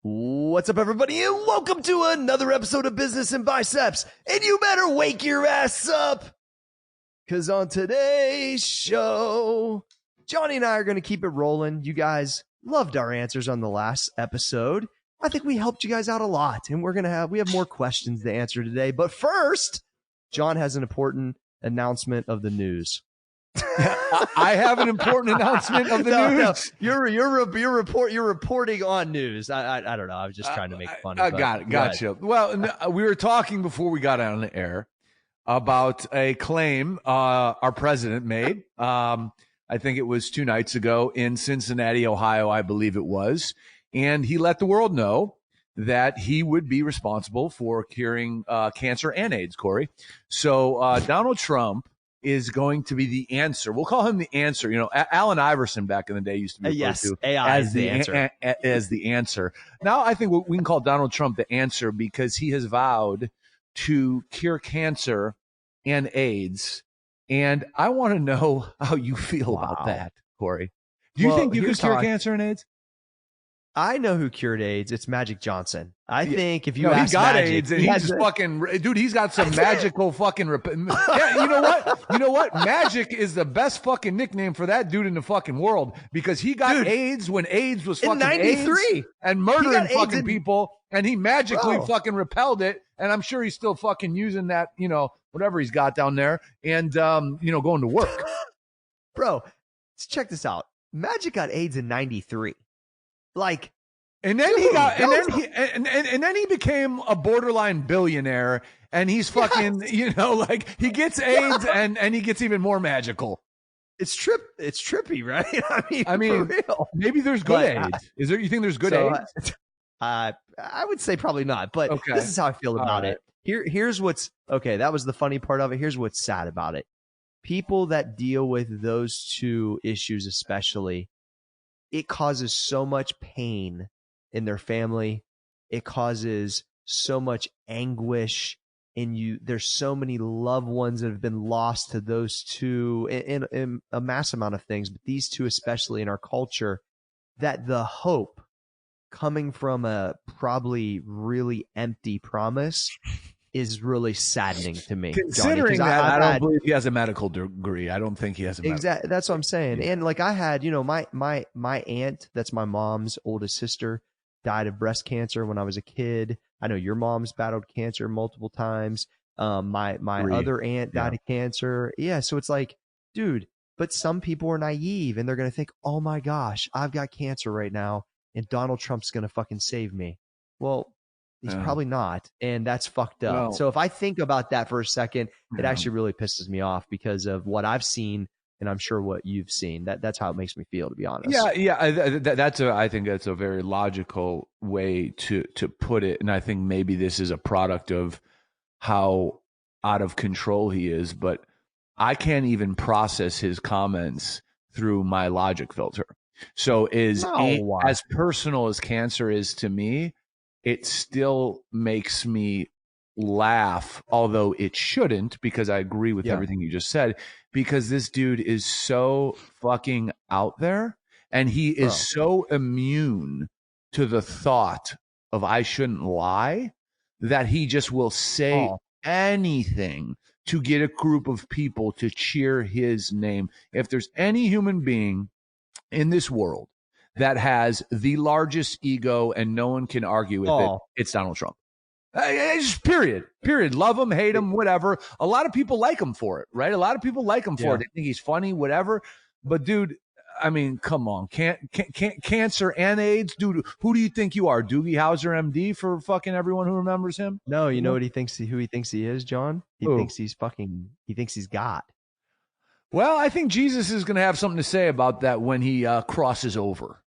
What's up, everybody, and welcome to another episode of Business and Biceps. And you better wake your ass up, because on today's show, Johnny and I are going to keep it rolling. You guys loved our answers on the last episode. I think we helped you guys out a lot, and we have more questions to answer today. But first, John has an important announcement of the news. I have an important announcement of the news. No, you're reporting on news. I don't know. I was just trying to make fun of it. Gotcha. Well, we were talking before we got on the air about a claim our president made. I think it was 2 nights ago in Cincinnati, Ohio, I believe it was. And he let the world know that he would be responsible for curing cancer and AIDS, Corey. So Donald Trump is going to be the answer. We'll call him the answer. You know, Allen Iverson back in the day used to be referred to AI as the answer. As the answer. Now I think we can call Donald Trump the answer because he has vowed to cure cancer and AIDS. And I want to know how you feel about that, Corey. Do you think you could cure cancer and AIDS? I know who cured AIDS. It's Magic Johnson. I think if you ask he got Magic, AIDS, and he's just fucking dude. He's got some magical fucking. Yeah, you know what? You know what? Magic is the best fucking nickname for that dude in the fucking world because he got AIDS when AIDS was fucking in '93 and murdering fucking people, and he magically fucking repelled it. And I'm sure he's still fucking using that, you know, whatever he's got down there, and you know, going to work. Bro, let's check this out. Magic got AIDS in '93. Like, and then he got, and then he became a borderline billionaire, and he's fucking, you know, like he gets AIDS, and he gets even more magical. It's trippy, right? I mean, for real. Maybe there's good AIDS. Is there? You think there's good AIDS? I would say probably not, but this is how I feel about it. Here's what's okay. That was the funny part of it. Here's what's sad about it. People that deal with those two issues, especially, it causes so much pain in their family. It causes so much anguish in you. There's so many loved ones that have been lost to those two in a mass amount of things, but these two especially in our culture, that the hope coming from a probably really empty promise is really saddening to me. Considering Johnny, that I don't believe he has a medical degree. I don't think he has a medical degree. That's what I'm saying. And like I had, you know, my aunt, that's my mom's oldest sister, died of breast cancer when I was a kid. I know your mom's battled cancer multiple times. My other aunt died of cancer. Yeah. So it's like, dude, but some people are naive and they're going to think, oh my gosh, I've got cancer right now and Donald Trump's going to fucking save me. Well, he's probably not, and that's fucked up. Well, so if I think about that for a second, it actually really pisses me off because of what I've seen, and I'm sure what you've seen. That's how it makes me feel, to be honest. Yeah. I think that's a very logical way to put it, and I think maybe this is a product of how out of control he is. But I can't even process his comments through my logic filter. So as personal as cancer is to me, it still makes me laugh, although it shouldn't, because I agree with everything you just said, because this dude is so fucking out there and he is so immune to the thought of I shouldn't lie that he just will say anything to get a group of people to cheer his name. If there's any human being in this world that has the largest ego and no one can argue with it, it's Donald Trump. Just period. Love him, hate him, whatever. A lot of people like him for it, right? A lot of people like him for it. They think he's funny, whatever. But dude, I mean, come on. Cancer and AIDS, dude. Who do you think you are, Doogie Howser, MD, for fucking everyone who remembers him? No, you know what he thinks? Who he thinks he is, John? He thinks he's God. Well, I think Jesus is going to have something to say about that when he crosses over.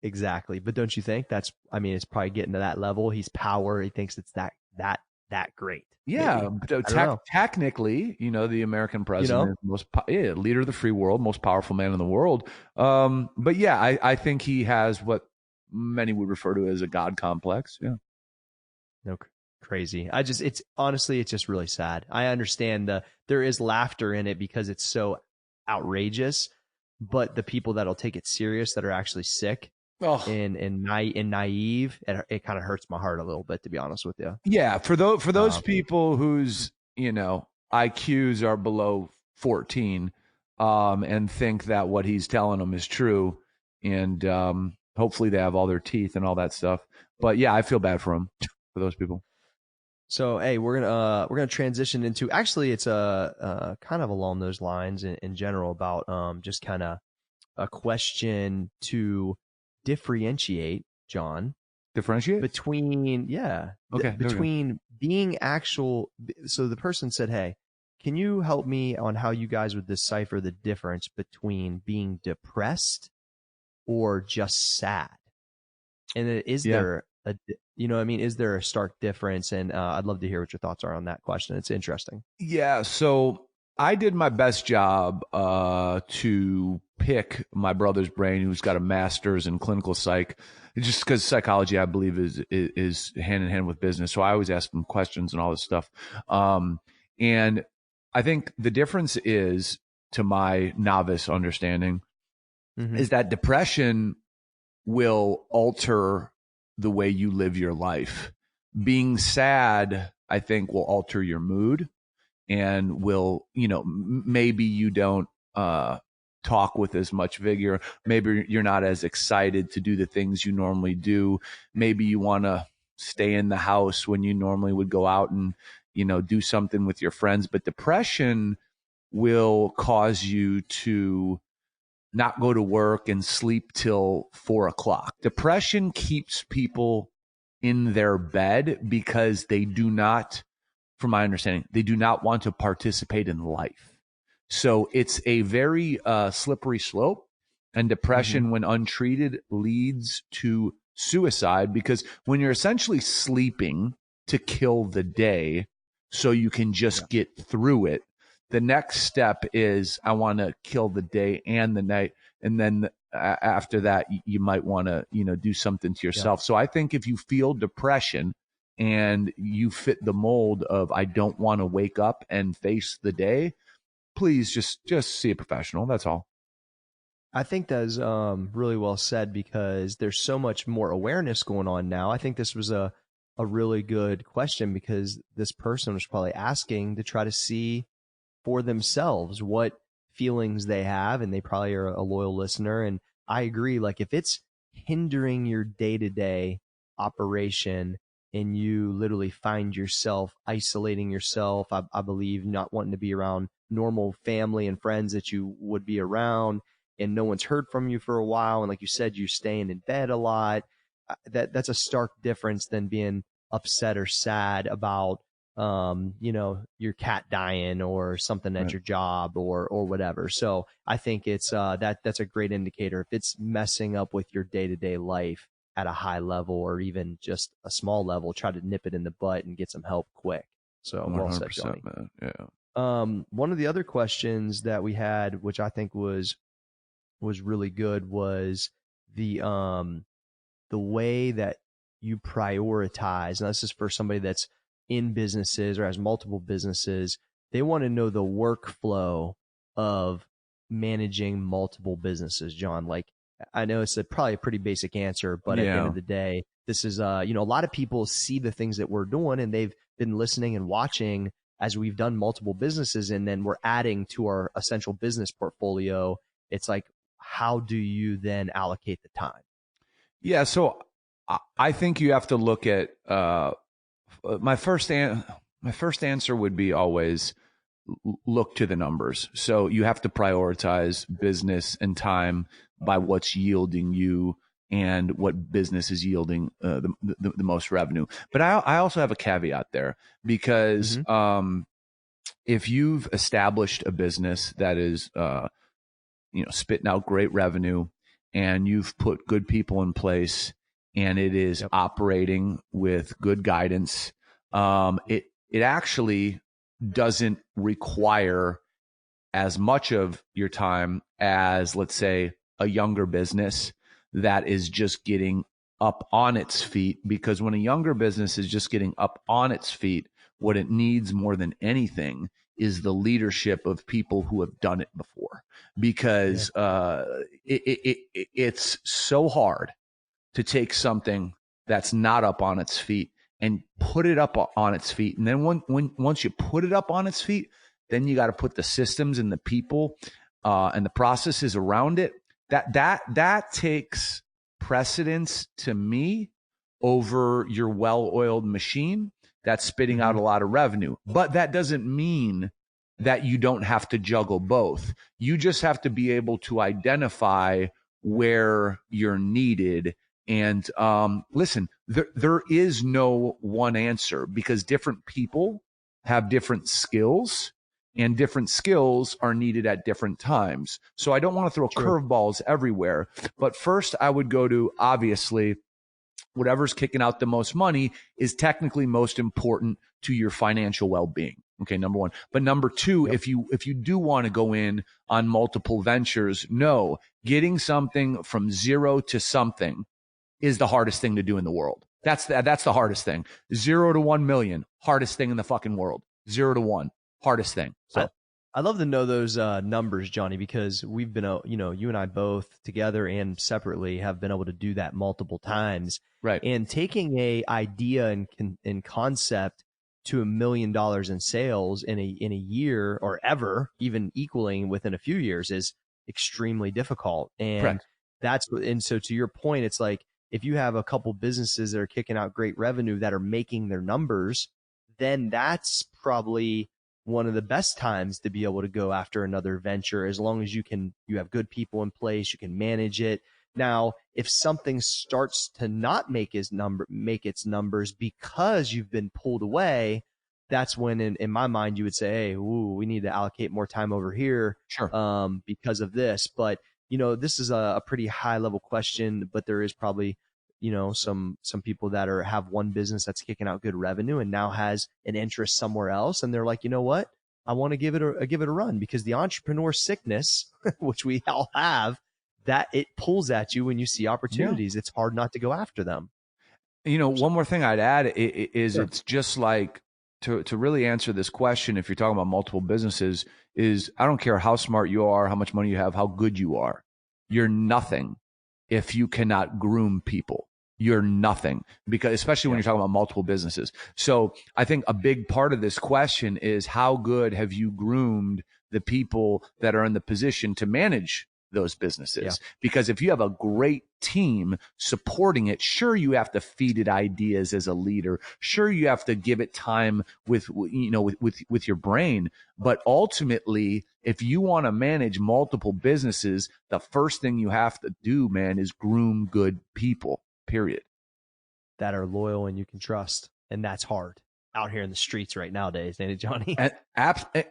Exactly. But don't you think it's probably getting to that level. He's power. He thinks it's that great. Yeah. Technically, you know, the American president, leader of the free world, most powerful man in the world. But yeah, I think he has what many would refer to as a God complex. Yeah. No, crazy. It's just really sad. I understand there is laughter in it because it's so outrageous, but the people that'll take it serious that are actually sick, and naive, it kind of hurts my heart a little bit, to be honest with you. Yeah, for those people whose IQs are below 14, and think that what he's telling them is true, and hopefully they have all their teeth and all that stuff. But yeah, I feel bad for him, for those people. So hey, we're gonna transition into, actually it's a kind of along those lines in general, about just kind of a question to differentiate, John. Differentiate? Between, yeah. Okay. Between being actual. So the person said, hey, can you help me on how you guys would decipher the difference between being depressed or just sad? And is there is there a stark difference? And I'd love to hear what your thoughts are on that question. It's interesting. Yeah. So I did my best job to pick my brother's brain, who's got a master's in clinical psych, just because psychology, I believe, is hand in hand with business. So I always ask him questions and all this stuff. And I think the difference is, to my novice understanding, is that depression will alter the way you live your life. Being sad, I think, will alter your mood, and will, maybe you don't talk with as much vigor. Maybe you're not as excited to do the things you normally do. Maybe you want to stay in the house when you normally would go out and, do something with your friends. But depression will cause you to not go to work and sleep till 4 o'clock. Depression keeps people in their bed because they do not, from my understanding, they do not want to participate in life. So it's a very slippery slope, and depression, when untreated, leads to suicide, because when you're essentially sleeping to kill the day so you can just get through it, the next step is, I want to kill the day and the night. And then after that, you might want to, do something to yourself. So I think if you feel depression and you fit the mold of, I don't want to wake up and face the day, please just see a professional. That's all. I think that's really well said, because there's so much more awareness going on now. I think this was a really good question, because this person was probably asking to try to see for themselves what feelings they have, and they probably are a loyal listener. And I agree, like, if it's hindering your day-to-day operation and you literally find yourself isolating yourself, I believe, not wanting to be around normal family and friends that you would be around, and no one's heard from you for a while, and like you said, you're staying in bed a lot, that's a stark difference than being upset or sad about your cat dying or something at your job or whatever. So I think it's that's a great indicator. If it's messing up with your day-to-day life at a high level, or even just a small level, try to nip it in the butt and get some help quick. So well said, Johnny. Man. Yeah. One of the other questions that we had, which I think was really good, was the way that you prioritize. And this is for somebody that's in businesses or has multiple businesses. They want to know the workflow of managing multiple businesses, John. Like, I know it's probably a pretty basic answer, but at the end of the day, this is, a lot of people see the things that we're doing, and they've been listening and watching as we've done multiple businesses, and then we're adding to our essential business portfolio. It's like, how do you then allocate the time? Yeah. So I think you have to look at, my first answer would be always look to the numbers. So you have to prioritize business and time by what's yielding you and what business is yielding the most revenue. But I also have a caveat there, because if you've established a business that is spitting out great revenue, and you've put good people in place, and it is operating with good guidance, it actually doesn't require as much of your time as, let's say, a younger business that is just getting up on its feet. Because when a younger business is just getting up on its feet, what it needs more than anything is the leadership of people who have done it before. Because it's so hard to take something that's not up on its feet and put it up on its feet. And then once you put it up on its feet, then you got to put the systems and the people and the processes around it. That takes precedence to me over your well-oiled machine that's spitting out a lot of revenue. But that doesn't mean that you don't have to juggle both. You just have to be able to identify where you're needed. And listen, there is no one answer, because different people have different skills, and different skills are needed at different times. So I don't want to throw curveballs everywhere. But first, I would go to, obviously, whatever's kicking out the most money is technically most important to your financial well-being. Okay, number one. But number two, if you do want to go in on multiple ventures, no, getting something from zero to something is the hardest thing to do in the world. That's the hardest thing. 0 to 1 million, hardest thing in the fucking world. 0 to 1, hardest thing. So I love to know those numbers, Johnny, because we've been, you and I both together and separately have been able to do that multiple times. Right. And taking a idea and concept to $1 million in sales in a year, or ever, even equaling within a few years, is extremely difficult. And so to your point, it's like, if you have a couple businesses that are kicking out great revenue that are making their numbers, then that's probably one of the best times to be able to go after another venture, as long as you have good people in place, you can manage it. Now, if something starts to not make its numbers because you've been pulled away, that's when, in my mind, you would say, hey, we need to allocate more time over here, because of this. But this is a pretty high level question, but there is probably, some people that have one business that's kicking out good revenue and now has an interest somewhere else. And they're like, you know what? I want to give it a run, because the entrepreneur sickness, which we all have, that it pulls at you when you see opportunities. Yeah. It's hard not to go after them. One more thing I'd add is it's just like, to really answer this question, if you're talking about multiple businesses, is I don't care how smart you are, how much money you have, how good you are. You're nothing if you cannot groom people. You're nothing, because especially when you're talking about multiple businesses. So I think a big part of this question is, how good have you groomed the people that are in the position to manage those businesses? Yeah. Because if you have a great team supporting it, sure, you have to feed it ideas as a leader. Sure, you have to give it time with your brain. But ultimately, if you want to manage multiple businesses, the first thing you have to do, man, is groom good people, period. That are loyal and you can trust. And that's hard out here in the streets right nowadays, ain't it, Johnny?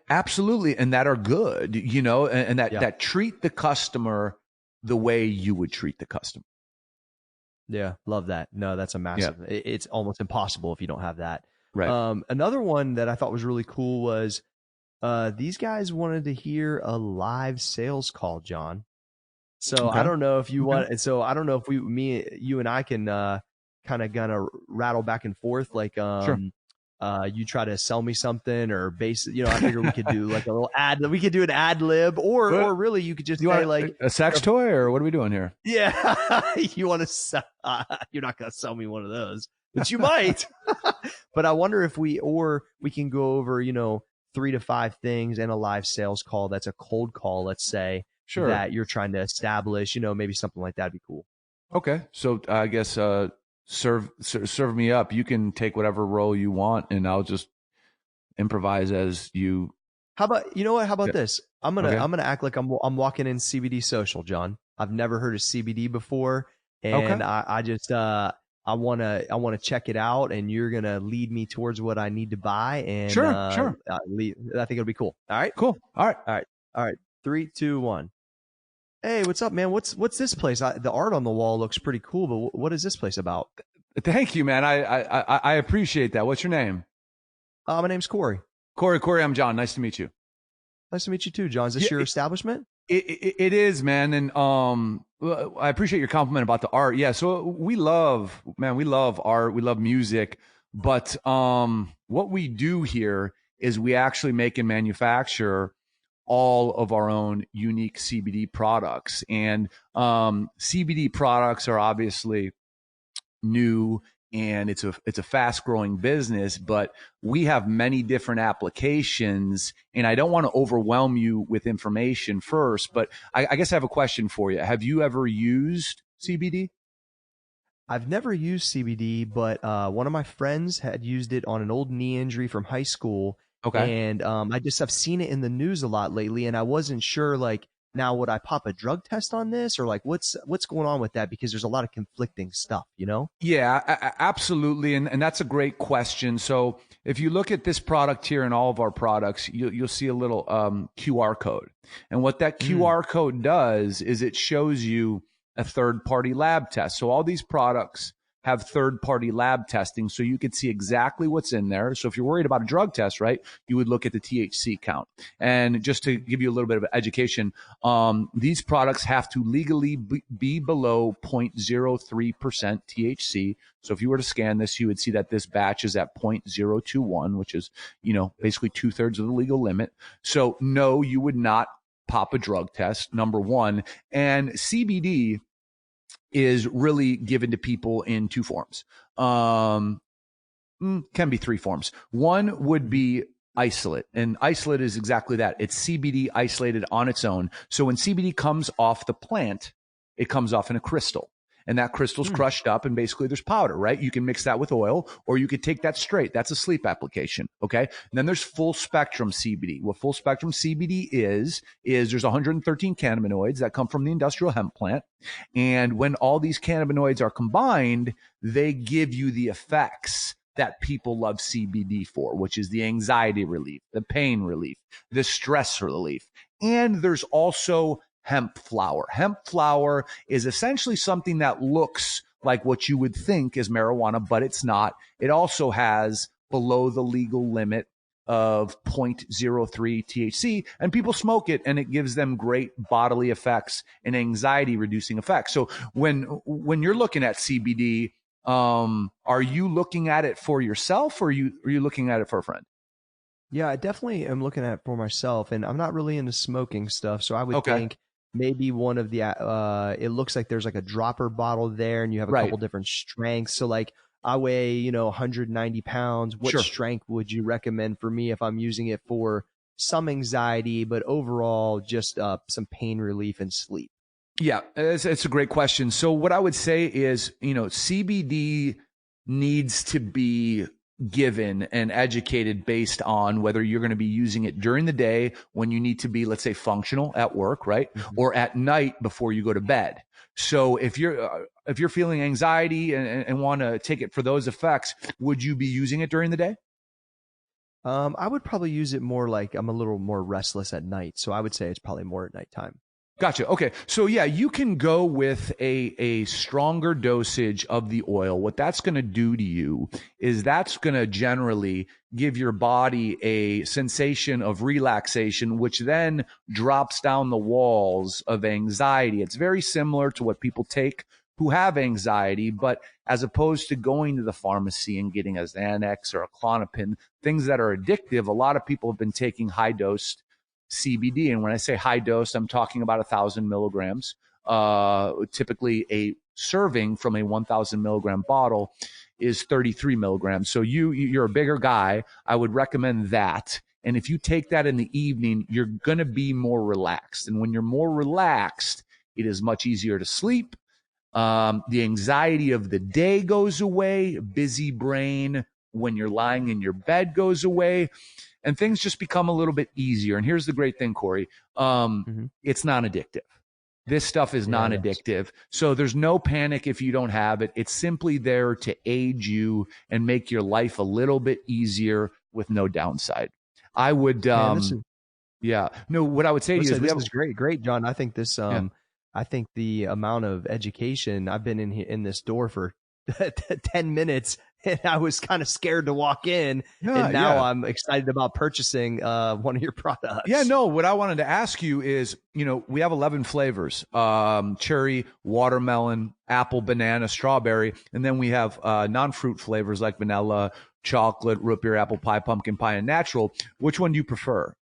Absolutely. And that are good, and that treat the customer the way you would treat the customer. Yeah, love that. No, that's a massive, it's almost impossible if you don't have that. Right. Another one that I thought was really cool was these guys wanted to hear a live sales call, John. So I don't know if you want, so I don't know if you and I can kind of rattle back and forth, like, sure. You try to sell me something, or I figure we could do like a little ad. We could do an ad lib, or really you could just say like a sex toy, or what are we doing here? Yeah, you want to sell? You're not gonna sell me one of those, but you might. But I wonder if we can go over 3 to 5 things in a live sales call. That's a cold call, let's say. Sure. That you're trying to establish. Maybe something like that'd be cool. Okay, so I guess serve me up. You can take whatever role you want, and I'll just improvise as you. How about How about this? I'm gonna act like I'm walking in CBD Social, John. I've never heard of CBD before, and I just I wanna check it out, and you're gonna lead me towards what I need to buy. And sure. I think it'll be cool. All right, cool. All right. 3, 2, 1. Hey, what's up, man? What's this place? The art on the wall looks pretty cool, but what is this place about? Thank you, man. I appreciate that. What's your name? My name's Cory. Cory, I'm John. Nice to meet you. Nice to meet you too, John. Is this your establishment? It is, man. And I appreciate your compliment about the art. Yeah. So we love art. We love music. But what we do here is we actually make and manufacture all of our own unique CBD products. And CBD products are obviously new and it's a fast growing business, but we have many different applications, and I don't want to overwhelm you with information first, but I guess I have a question for you. Have you ever used CBD? I've never used CBD, but one of my friends had used it on an old knee injury from high school. Okay. And I've seen it in the news a lot lately, and I wasn't sure, like, now would I pop a drug test on this, or like what's going on with that, because there's a lot of conflicting stuff, you know? Yeah, absolutely. And that's a great question. So if you look at this product here and all of our products, you'll see a little QR code. And what that QR code does is it shows you a third-party lab test. So all these products have third-party lab testing, so you could see exactly what's in there. So if you're worried about a drug test, right, you would look at the THC count. And just to give you a little bit of education, these products have to legally be below 0.03% THC. So if you were to scan this, you would see that this batch is at 0.021, which is, basically 2/3 of the legal limit. So no, you would not pop a drug test, number one. And CBD is really given to people in two forms. Can be three forms. One would be isolate, and isolate is exactly that. It's CBD isolated on its own. So when CBD comes off the plant, it comes off in a crystal. And that crystal's crushed up, and basically there's powder, right? You can mix that with oil, or you could take that straight. That's a sleep application, okay? And then there's full spectrum CBD. What full spectrum CBD is there's 113 cannabinoids that come from the industrial hemp plant. And when all these cannabinoids are combined, they give you the effects that people love CBD for, which is the anxiety relief, the pain relief, the stress relief. And there's also hemp flower. Hemp flower is essentially something that looks like what you would think is marijuana, but it's not. It also has below the legal limit of 0.03 THC, and people smoke it, and it gives them great bodily effects and anxiety reducing effects. So when you're looking at CBD, are you looking at it for yourself, or are you looking at it for a friend? Yeah, I definitely am looking at it for myself, and I'm not really into smoking stuff, so I would think maybe one of the it looks like there's like a dropper bottle there, and you have a couple different strengths. So like I weigh 190 pounds. What strength would you recommend for me if I'm using it for some anxiety, but overall just some pain relief and sleep? Yeah, it's a great question. So what I would say is, CBD needs to be given and educated based on whether you're going to be using it during the day when you need to be, let's say, functional at work, right? Or at night before you go to bed. So if you're feeling anxiety and want to take it for those effects, would you be using it during the day? I would probably use it more like I'm a little more restless at night. So I would say it's probably more at nighttime. Gotcha. Okay. So yeah, you can go with a stronger dosage of the oil. What that's going to do to you is that's going to generally give your body a sensation of relaxation, which then drops down the walls of anxiety. It's very similar to what people take who have anxiety, but as opposed to going to the pharmacy and getting a Xanax or a Klonopin, things that are addictive, a lot of people have been taking high-dose CBD. And when I say high dose, I'm talking about 1,000 milligrams. Typically a serving from a 1,000 milligram bottle is 33 milligrams. So you're a bigger guy. I would recommend that. And if you take that in the evening, you're going to be more relaxed. And when you're more relaxed, it is much easier to sleep. The anxiety of the day goes away. Busy brain when you're lying in your bed goes away. And things just become a little bit easier. And here's the great thing, Cory. It's non-addictive. This stuff is non-addictive. So there's no panic if you don't have it. It's simply there to aid you and make your life a little bit easier with no downside. I would, what I would say to you is this is great, John. I think this, I think the amount of education, I've been in this door for 10 minutes, and I was kind of scared to walk in, and now I'm excited about purchasing one of your products. Yeah, no, what I wanted to ask you is, we have 11 flavors, cherry, watermelon, apple, banana, strawberry, and then we have non-fruit flavors like vanilla, chocolate, root beer, apple pie, pumpkin pie, and natural. Which one do you prefer?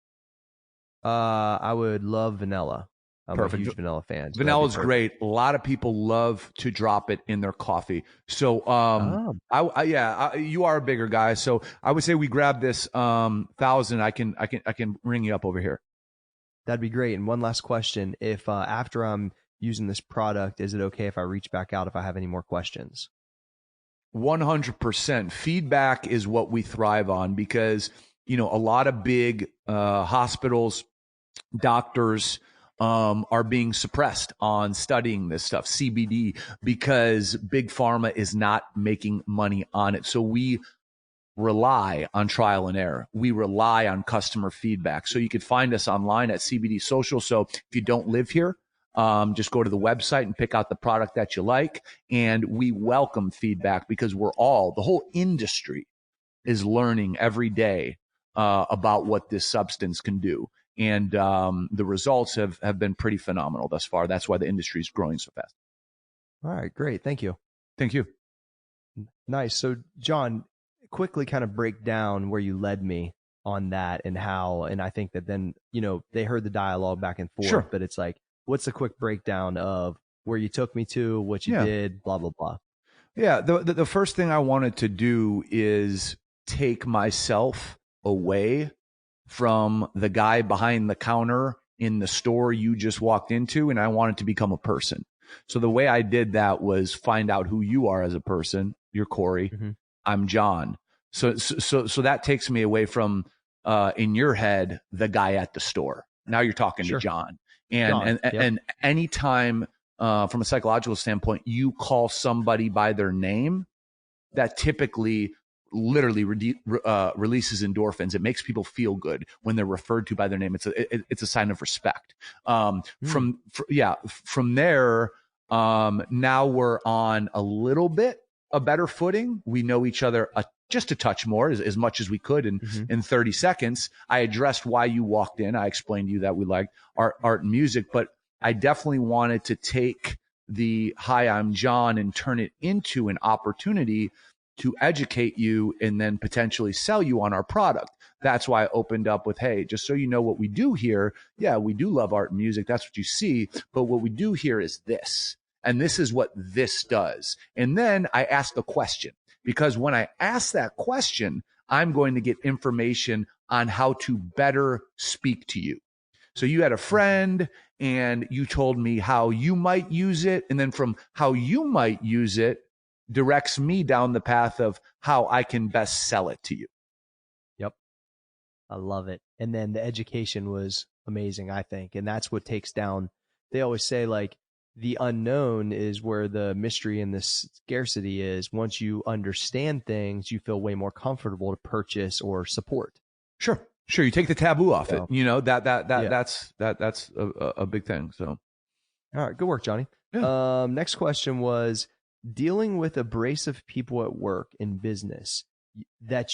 I would love vanilla. I'm Perfect. a huge vanilla fan. So Vanilla is great. A lot of people love to drop it in their coffee. So, you are a bigger guy. So I would say we grab this 1,000. I can ring you up over here. That'd be great. And one last question: if after I'm using this product, is it okay if I reach back out if I have any more questions? 100%. Feedback is what we thrive on because, a lot of big hospitals, doctors are being suppressed on studying this stuff, CBD, because big pharma is not making money on it. So we rely on trial and error. We rely on customer feedback. So you could find us online at CBD Social. So if you don't live here, just go to the website and pick out the product that you like. And we welcome feedback because the whole industry is learning every day about what this substance can do. And the results have been pretty phenomenal thus far. That's why the industry is growing so fast. All right, great. Thank you. Thank you. Nice. So, John, quickly kind of break down where you led me on that and how, and I think that then, they heard the dialogue back and forth, sure. But it's like, what's a quick breakdown of where you took me to, what you did, blah, blah, blah. Yeah. The first thing I wanted to do is take myself away from the guy behind the counter in the store you just walked into, and I wanted to become a person. So the way I did that was find out who you are as a person. You're Cory. Mm-hmm. I'm John. So that takes me away from, in your head, the guy at the store. Now you're talking to John. And anytime, from a psychological standpoint, you call somebody by their name, that typically literally releases endorphins. It makes people feel good when they're referred to by their name. It's a sign of respect. From there, now we're on a little bit a better footing. We know each other just a touch more, as much as we could in 30 seconds. I addressed why you walked in. I explained to you that we liked art and music, but I definitely wanted to take the "Hi, I'm John" and turn it into an opportunity to educate you and then potentially sell you on our product. That's why I opened up with, hey, just so you know what we do here. Yeah, we do love art and music. That's what you see. But what we do here is this. And this is what this does. And then I ask a question, because when I ask that question, I'm going to get information on how to better speak to you. So you had a friend and you told me how you might use it. And then from how you might use it directs me down the path of how I can best sell it to you. Yep. I love it. And then the education was amazing, I think. And that's what takes down, they always say, like, the unknown is where the mystery and the scarcity is. Once you understand things, you feel way more comfortable to purchase or support. Sure. You take the taboo off it. That's a big thing. So, all right, good work, Johnny. Yeah. Next question was, dealing with abrasive people at work in business that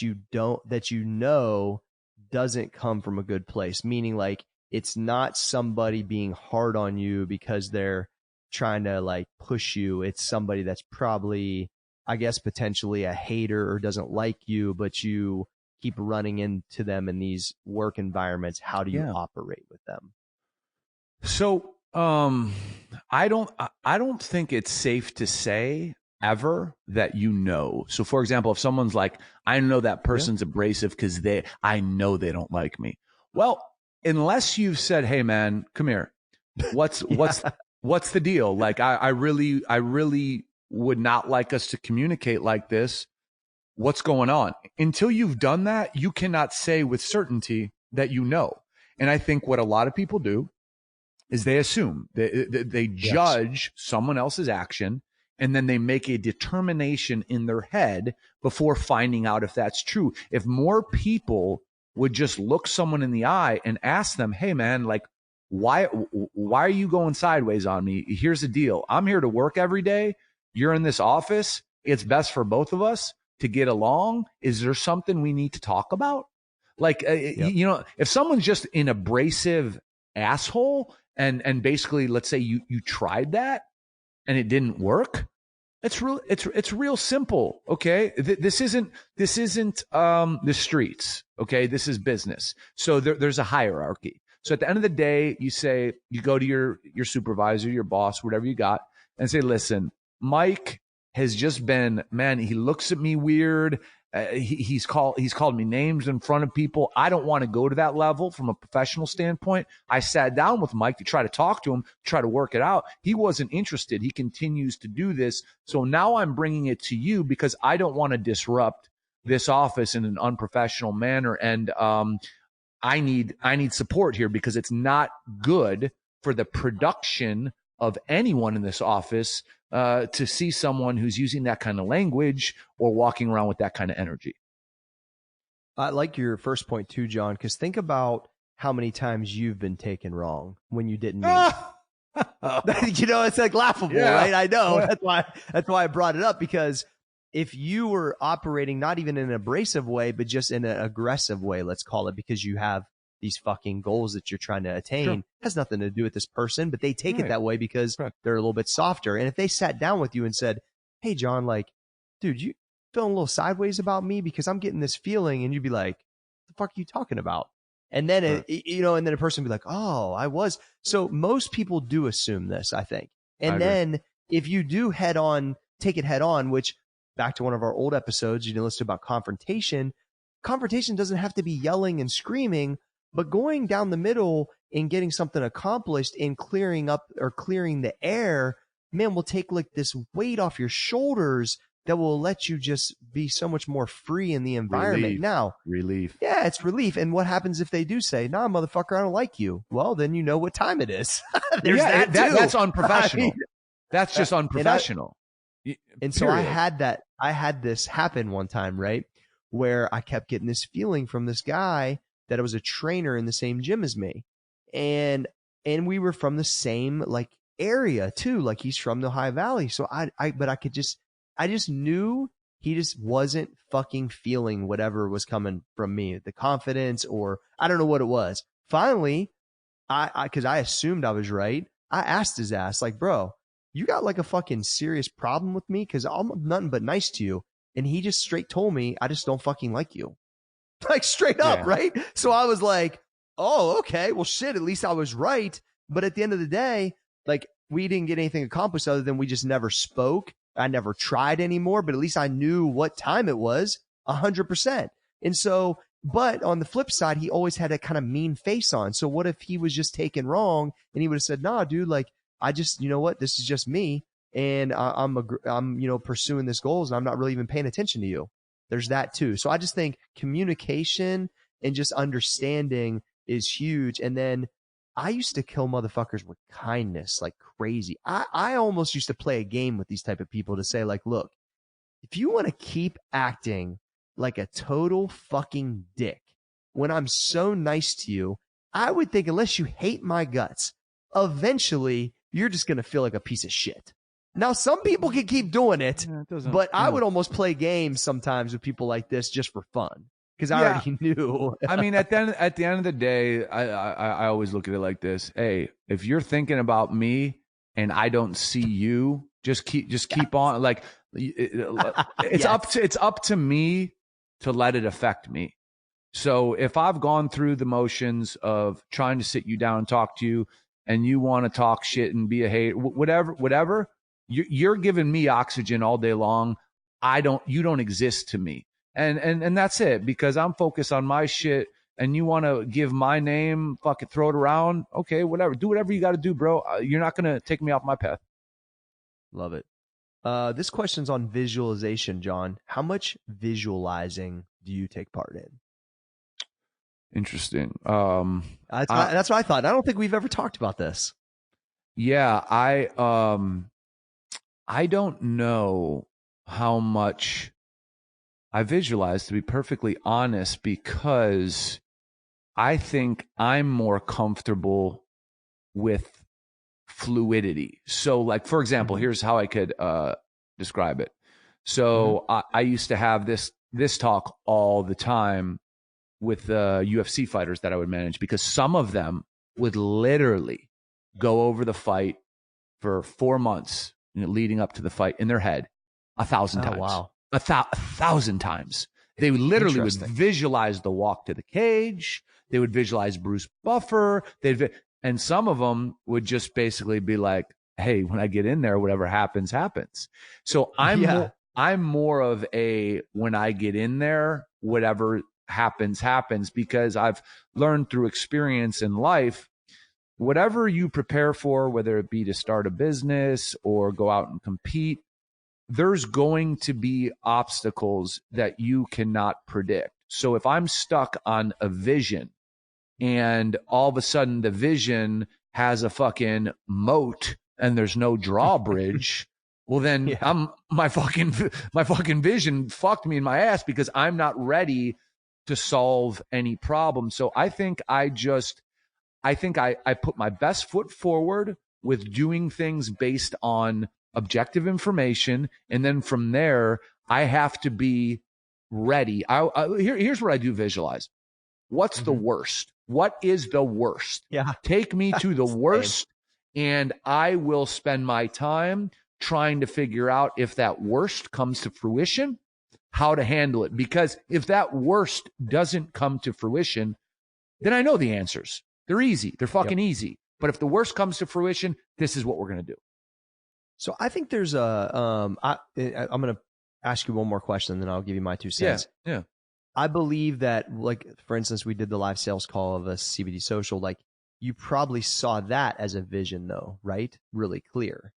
doesn't come from a good place. Meaning, like, it's not somebody being hard on you because they're trying to like push you. It's somebody that's probably, I guess, potentially a hater or doesn't like you, but you keep running into them in these work environments. How do you operate with them? So, I don't think it's safe to say ever that So for example, if someone's like, I know that person's abrasive because I know they don't like me. Well, unless you've said, hey man, come here. What's the deal? Like, I really would not like us to communicate like this. What's going on? Until you've done that, you cannot say with certainty that you know. And I think what a lot of people do is they assume, they judge someone else's action, and then they make a determination in their head before finding out if that's true. If more people would just look someone in the eye and ask them, hey man, like, why are you going sideways on me? Here's the deal. I'm here to work every day. You're in this office. It's best for both of us to get along. Is there something we need to talk about? Like, if someone's just an abrasive asshole and basically, let's say you tried that and it didn't work, it's real simple. Okay. This isn't the streets. Okay. This is business. So there's a hierarchy. So at the end of the day, you go to your supervisor, your boss, whatever you got, and say, listen, Mike has just been, man, he looks at me weird. He's called me names in front of people. I don't want to go to that level from a professional standpoint. I sat down with Mike to try to talk to him, try to work it out. He wasn't interested. He continues to do this. So now I'm bringing it to you because I don't want to disrupt this office in an unprofessional manner. And I need support here because it's not good for the production of anyone in this office to see someone who's using that kind of language or walking around with that kind of energy. I like your first point too, John, because think about how many times you've been taken wrong when you didn't mean it. It's like laughable, right? I know. That's why I brought it up, because if you were operating not even in an abrasive way, but just in an aggressive way, let's call it, because you have these fucking goals that you're trying to attain, has nothing to do with this person, but they take it that way because they're a little bit softer. And if they sat down with you and said, hey, John, like, dude, you feeling a little sideways about me because I'm getting this feeling, and you'd be like, what the fuck are you talking about? And then, and then a person would be like, oh, I was. So most people do assume this, I think. And then if you do take it head on, which back to one of our old episodes, you didn't listen about confrontation. Confrontation doesn't have to be yelling and screaming, but going down the middle and getting something accomplished and clearing up or clearing the air, man, will take like this weight off your shoulders that will let you just be so much more free in the environment. Relief. Yeah, it's relief. And what happens if they do say, nah, motherfucker, I don't like you? Well, then you know what time it is. That's unprofessional. That's just unprofessional. And so I had this happen one time, right? Where I kept getting this feeling from this guy that was a trainer in the same gym as me. And we were from the same like area too. Like he's from the High Valley. So I just knew he just wasn't fucking feeling whatever was coming from me, the confidence, or I don't know what it was. Finally, cause I assumed I was right. I asked his ass, like, bro, you got like a fucking serious problem with me? Cause I'm nothing but nice to you. And he just straight told me, I just don't fucking like you. Like straight up, right? So I was like, oh, okay, well shit, at least I was right. But at the end of the day, like we didn't get anything accomplished other than we just never spoke. I never tried anymore, but at least I knew what time it was 100%. And so, but on the flip side, he always had a kind of mean face on. So what if he was just taken wrong and he would have said, nah, dude, like I just, you know what, this is just me. And I'm pursuing this goals and I'm not really even paying attention to you. There's that too. So I just think communication and just understanding is huge. And then I used to kill motherfuckers with kindness like crazy. I almost used to play a game with these type of people to say like, look, if you want to keep acting like a total fucking dick when I'm so nice to you, I would think unless you hate my guts, eventually you're just going to feel like a piece of shit. Now, some people can keep doing it, but I would almost play games sometimes with people like this just for fun because I already knew. I mean, at the end of the day, I always look at it like this. Hey, if you're thinking about me and I don't see you, just keep on. Like it's up to me to let it affect me. So if I've gone through the motions of trying to sit you down and talk to you, and you want to talk shit and be a hater, whatever. You're giving me oxygen all day long. You don't exist to me. And that's it, because I'm focused on my shit and you want to give my name, fucking throw it around. Okay, whatever. Do whatever you got to do, bro. You're not going to take me off my path. Love it. This question's on visualization, John. How much visualizing do you take part in? Interesting. That's what I thought. I don't think we've ever talked about this. Yeah, I don't know how much I visualize, to be perfectly honest, because I think I'm more comfortable with fluidity. So, like, for example, here's how I could describe it. So I used to have this talk all the time with UFC fighters that I would manage, because some of them would literally go over the fight for 4 months leading up to the fight in their head 1,000 times. Wow. 1,000 times. They literally would visualize the walk to the cage. They would visualize Bruce Buffer. And some of them would just basically be like, hey, when I get in there, whatever happens, happens. So I'm more of a, when I get in there, whatever happens, happens, because I've learned through experience in life, whatever you prepare for, whether it be to start a business or go out and compete, there's going to be obstacles that you cannot predict. So if I'm stuck on a vision and all of a sudden the vision has a fucking moat and there's no drawbridge, well then my fucking vision fucked me in my ass because I'm not ready to solve any problem. So I think I put my best foot forward with doing things based on objective information. And then from there, I have to be ready. Here's what I do visualize. What's the worst? What is the worst? Yeah. Take me to the worst, and I will spend my time trying to figure out if that worst comes to fruition, how to handle it. Because if that worst doesn't come to fruition, then I know the answers. They're easy. They're fucking easy. But if the worst comes to fruition, this is what we're going to do. So I think there's I'm going to ask you one more question, then I'll give you my 2 cents. Yeah. I believe that, like, for instance, we did the live sales call of a CBD social. Like, you probably saw that as a vision, though, right? Really clear.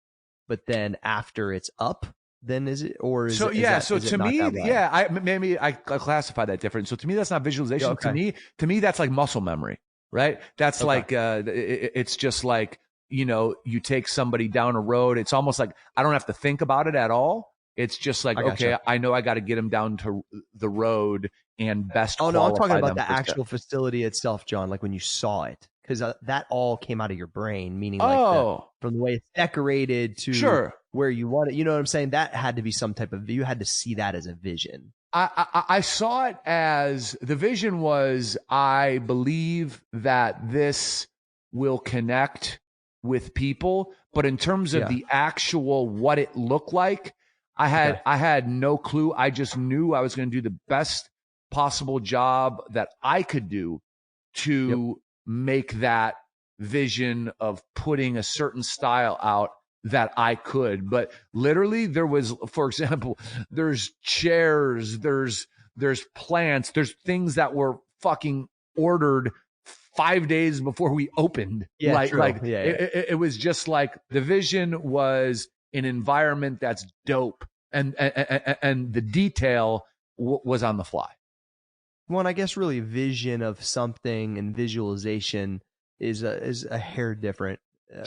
But then after it's up, then is it, or is so? It, Yeah. is so it to me, I classify that different. So to me, that's not visualization. Okay. To me, that's like muscle memory, right? That's like it's just like, you know, you take somebody down a road. It's almost like I don't have to think about it at all. It's just like, okay, I know I got to get them down to the road and best. Oh no, I'm talking about the actual facility itself, John. Like when you saw it, because that all came out of your brain, meaning like from the way it's decorated to where you want it. You know what I'm saying? That had to be some type of. You had to see that as a vision. I saw it as the vision was, I believe that this will connect with people, but in terms of the actual what it looked like, I had no clue. I just knew I was going to do the best possible job that I could do to make that vision of putting a certain style out that I could. But literally there was, for example, there's chairs, there's plants, there's things that were fucking ordered 5 days before we opened. Yeah, it was just like the vision was an environment that's dope, and the detail was on the fly. Well, and I guess really vision of something and visualization is a hair different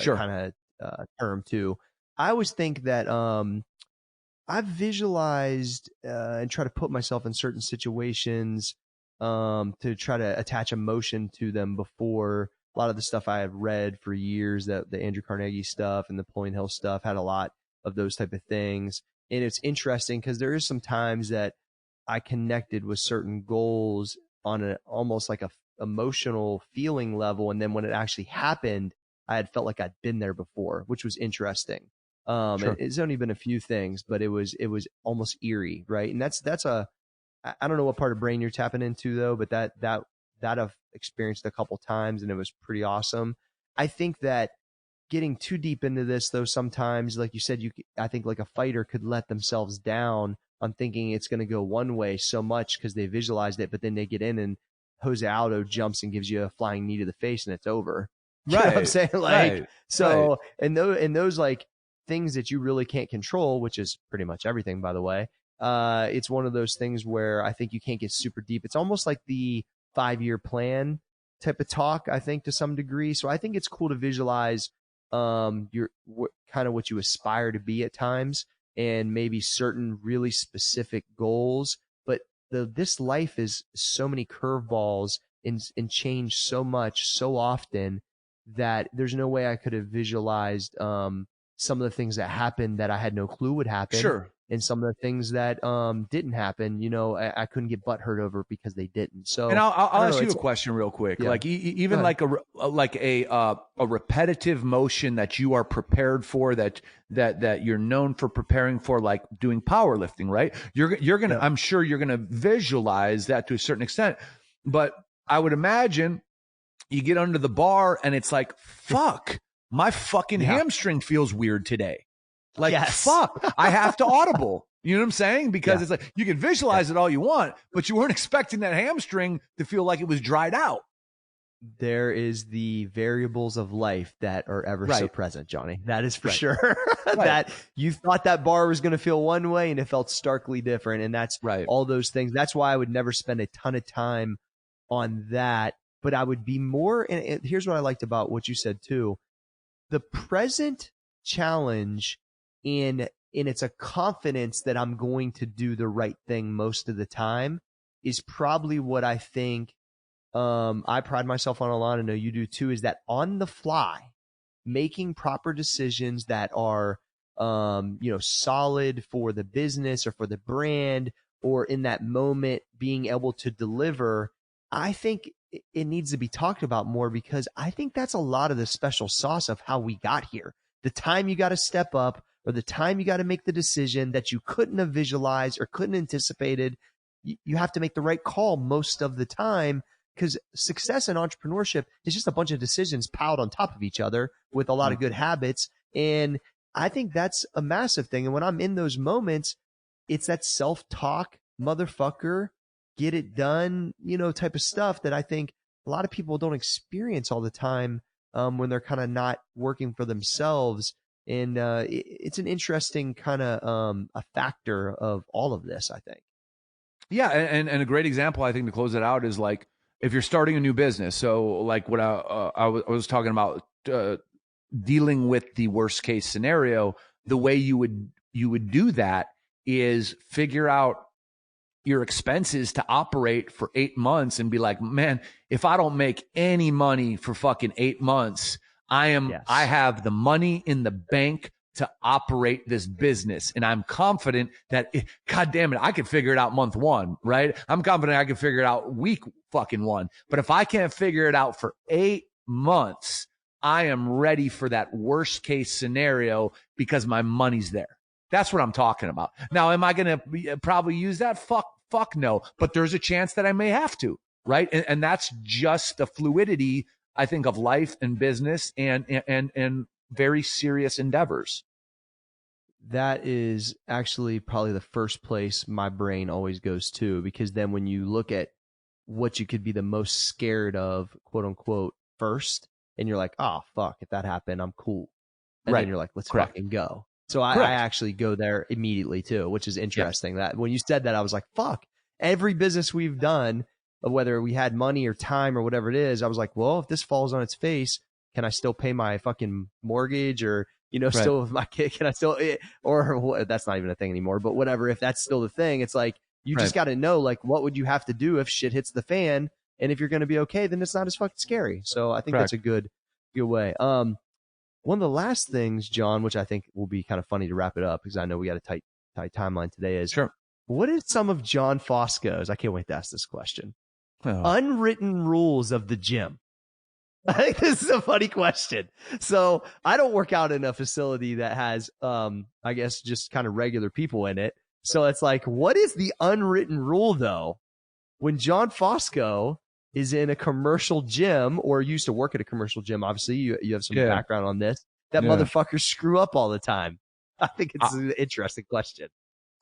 kind of term too. I always think that I've visualized and try to put myself in certain situations to try to attach emotion to them before. A lot of the stuff I have read for years, that the Andrew Carnegie stuff and the Napoleon Hill stuff, had a lot of those type of things. And it's interesting because there is some times that I connected with certain goals on a almost like a emotional feeling level, and then when it actually happened, I had felt like I'd been there before, which was interesting. It's only been a few things, but it was almost eerie, right? And that's I don't know what part of brain you're tapping into though, but that I've experienced a couple times, and it was pretty awesome. I think that getting too deep into this though, sometimes, like you said, I think like a fighter could let themselves down on thinking it's going to go one way so much because they visualized it, but then they get in and Jose Aldo jumps and gives you a flying knee to the face and it's over. You know what I'm saying? Like, and those like things that you really can't control, which is pretty much everything, by the way. It's one of those things where I think you can't get super deep. It's almost like the 5-year plan type of talk, I think, to some degree. So I think it's cool to visualize your kind of what you aspire to be at times, and maybe certain really specific goals. But this life is so many curveballs and change so much so often that there's no way I could have visualized some of the things that happened that I had no clue would happen. Sure. And some of the things that didn't happen, you know, I couldn't get butthurt over because they didn't. So, and I'll ask you a question real quick. Yeah. Like even like a repetitive motion that you are prepared for, that you're known for preparing for, like doing powerlifting, right? You're gonna, I'm sure you're gonna visualize that to a certain extent. But I would imagine you get under the bar and it's like, fuck, my fucking hamstring feels weird today. Like, fuck, I have to audible. You know what I'm saying? Because it's like, you can visualize it all you want, but you weren't expecting that hamstring to feel like it was dried out. There is the variables of life that are ever so present, Johnny. That is for sure. That you thought that bar was going to feel one way and it felt starkly different. And that's all those things. That's why I would never spend a ton of time on that. But I would be more, and here's what I liked about what you said too. The present challenge in it's a confidence that I'm going to do the right thing most of the time is probably what I think I pride myself on a lot. I know you do too, is that on the fly, making proper decisions that are, solid for the business or for the brand, or in that moment being able to deliver. I think it needs to be talked about more, because I think that's a lot of the special sauce of how we got here. The time you got to step up, or the time you got to make the decision that you couldn't have visualized or couldn't anticipated. You have to make the right call most of the time, because success in entrepreneurship is just a bunch of decisions piled on top of each other with a lot of good habits. And I think that's a massive thing. And when I'm in those moments, it's that self-talk, motherfucker, get it done, type of stuff that I think a lot of people don't experience all the time when they're kind of not working for themselves. And it's an interesting kind of a factor of all of this, I think. Yeah. And a great example, I think, to close it out is like, if you're starting a new business. So like what I was talking about, dealing with the worst case scenario, the way you would do that is figure out your expenses to operate for 8 months and be like, man, if I don't make any money for fucking 8 months, I have the money in the bank to operate this business. And I'm confident that, God damn it, I can figure it out month 1, right? I'm confident I can figure it out week fucking 1. But if I can't figure it out for 8 months, I am ready for that worst case scenario because my money's there. That's what I'm talking about. Now, am I going to probably use that? Fuck no. But there's a chance that I may have to, right? And that's just the fluidity, I think, of life and business and very serious endeavors. That is actually probably the first place my brain always goes to, because then when you look at what you could be the most scared of, quote unquote, first, and you're like, oh, fuck, if that happened, I'm cool. And then you're like, let's fucking go. So I actually go there immediately too, which is interesting. That when you said that, I was like, fuck, every business we've done, whether we had money or time or whatever it is, I was like, well, if this falls on its face, can I still pay my fucking mortgage, or, still with my kid? Can I still, or that's not even a thing anymore, but whatever, if that's still the thing, it's like, you just got to know, like, what would you have to do if shit hits the fan? And if you're going to be okay, then it's not as fucking scary. So I think that's a good way. One of the last things, John, which I think will be kind of funny to wrap it up, because I know we got a tight timeline today, is what is some of John Fosco's, I can't wait to ask this question, unwritten rules of the gym? I think this is a funny question. So I don't work out in a facility that has, I guess, just kind of regular people in it. So it's like, what is the unwritten rule, though, when John Fosco is in a commercial gym, or used to work at a commercial gym? Obviously, you have some background on this. That motherfuckers screw up all the time. I think it's an interesting question.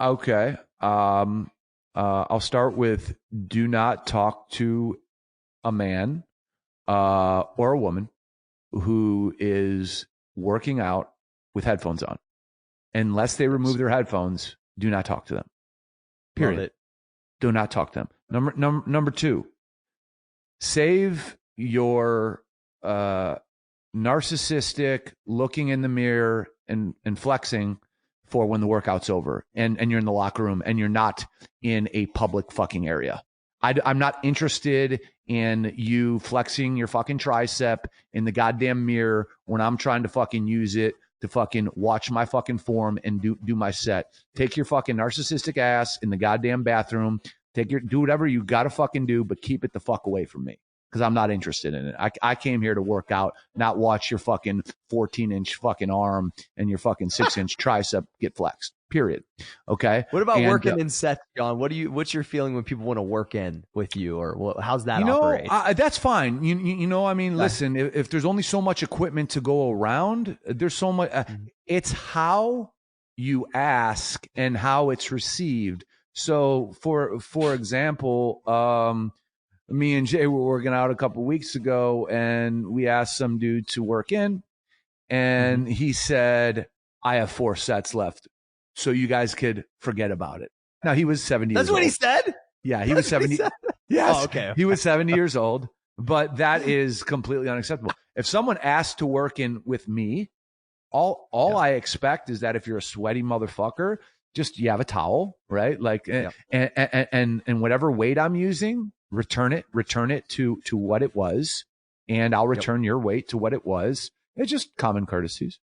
Okay. I'll start with, do not talk to a man or a woman who is working out with headphones on. Unless they remove their headphones, do not talk to them. Period. Do not talk to them. Number 2, save your narcissistic looking in the mirror and flexing for when the workout's over and you're in the locker room and you're not in a public fucking area. I'm not interested in you flexing your fucking tricep in the goddamn mirror when I'm trying to fucking use it to fucking watch my fucking form and do my set. Take your fucking narcissistic ass in the goddamn bathroom. Do whatever you gotta fucking do, but keep it the fuck away from me, because I'm not interested in it. I came here to work out, not watch your fucking 14-inch fucking arm and your fucking 6-inch tricep get flexed. period. Okay. What about working in sets, John? What's your feeling when people want to work in with you, or how's that operate? That's fine. I mean, listen, if there's only so much equipment to go around, there's so much, it's how you ask and how it's received. So for example, me and Jay were working out a couple weeks ago, and we asked some dude to work in, and he said, I have 4 sets left, so you guys could forget about it. Now, he was 70 years old. That's what he said? Yeah, he was 70. Yes. Oh, okay. He was 70 years old, but that is completely unacceptable. If someone asks to work in with me, all I expect is that if you're a sweaty motherfucker, just you have a towel, right? Like, and whatever weight I'm using, return it to what it was, and I'll return your weight to what it was. It's just common courtesies,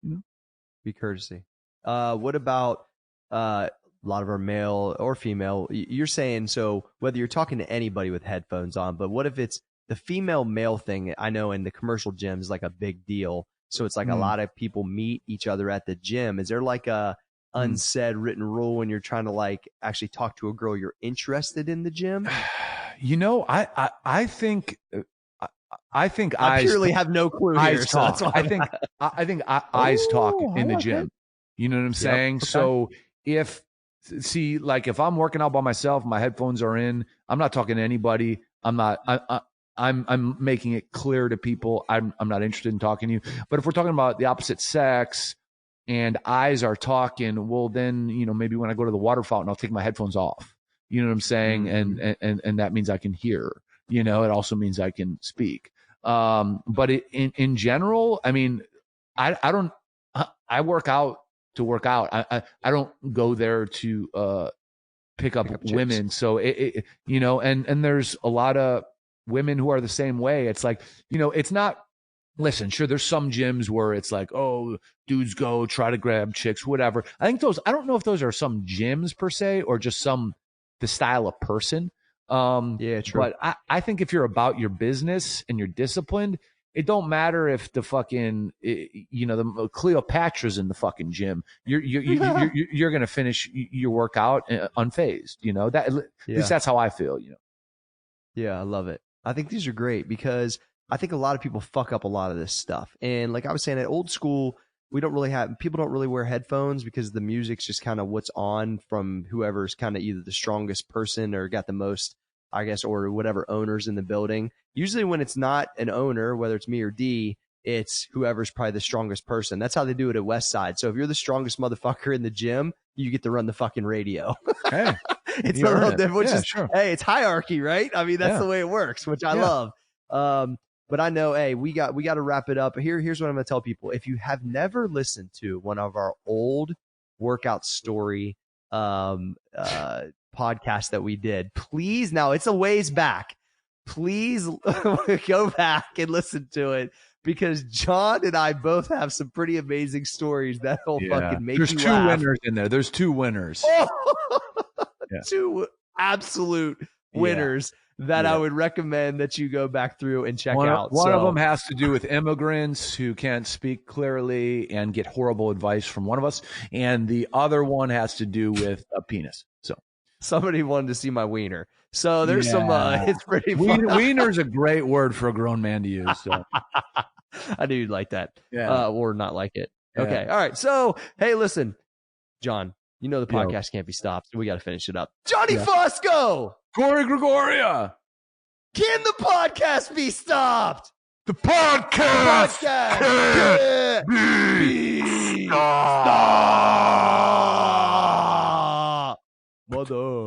Be courtesy. What about a lot of our male or female? You're saying, so whether you're talking to anybody with headphones on, but what if it's the female male thing? I know in the commercial gyms, like a big deal. So it's like a lot of people meet each other at the gym. Is there like a unsaid written rule when you're trying to like actually talk to a girl you're interested in the gym? I think I purely have no clue here. So that's why I think eyes talk in the gym. You know what I'm saying? Okay. So if I'm working out by myself, my headphones are in, I'm not talking to anybody. I'm making it clear to people I'm not interested in talking to you. But if we're talking about the opposite sex and eyes are talking, well then, maybe when I go to the water fountain, I'll take my headphones off. You know what I'm saying? And that means I can hear. It also means I can speak. But in general, I mean, I work out to work out. I don't go there to pick up women. Chicks. So and there's a lot of women who are the same way. It's like, it's not. Listen, sure, there's some gyms where it's like, oh, dudes go try to grab chicks, whatever. I don't know if those are some gyms per se or just the style of person. Yeah, true. But I think if you're about your business and you're disciplined, it don't matter if the fucking, the Cleopatra's in the fucking gym. You're going to finish your workout unfazed. At least that's how I feel. Yeah, I love it. I think these are great because I think a lot of people fuck up a lot of this stuff. And like I was saying, at old school, people don't really wear headphones because the music's just kind of what's on from whoever's kind of either the strongest person or got the most, I guess, or whatever owners in the building. Usually when it's not an owner, whether it's me or D, it's whoever's probably the strongest person. That's how they do it at West Side. So if you're the strongest motherfucker in the gym, you get to run the fucking radio. Hey, it's a little different. Hey, it's hierarchy, right? I mean, that's the way it works, which I love. But I know, hey, we got to wrap it up. Here's what I'm going to tell people. If you have never listened to one of our old workout story podcasts that we did, please, now it's a ways back, please go back and listen to it because John and I both have some pretty amazing stories that will fucking make you laugh. There's 2 winners in there. There's 2 winners. 2 absolute winners. That I would recommend that you go back through and check out. One of them has to do with immigrants who can't speak clearly and get horrible advice from one of us. And the other one has to do with a penis. So somebody wanted to see my wiener. So there's some, it's pretty fun. Wiener's a great word for a grown man to use. So. I knew you'd like that. Or not like it. Yeah. Okay. All right. So, hey, listen, John, the podcast can't be stopped. So we got to finish it up. Johnny Fosco! Cory Gregory! Can the podcast be stopped? The podcast can't be stopped! Mother.